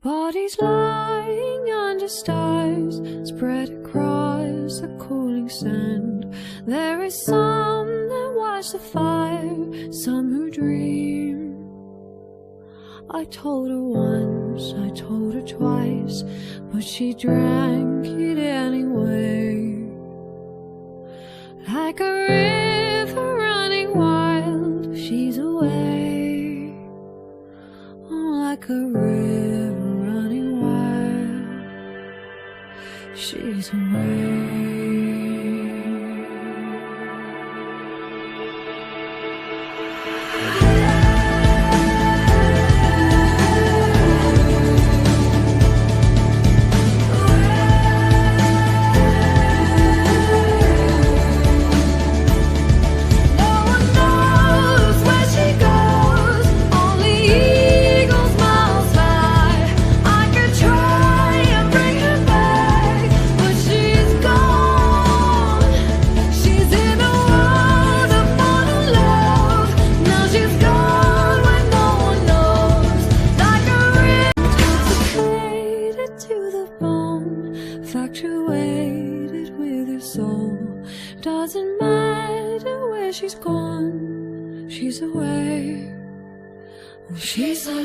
Bodies lying under stars, spread across the cooling sand. There is some that watch the fire, some who dream. I told her once, I told her twice, but she drank it anyway. Like a river running wild, she's away. Oh, like a river running wild, she's away. Infatuated with her soul. Doesn't matter where she's gone, she's away. Oh, she's alive.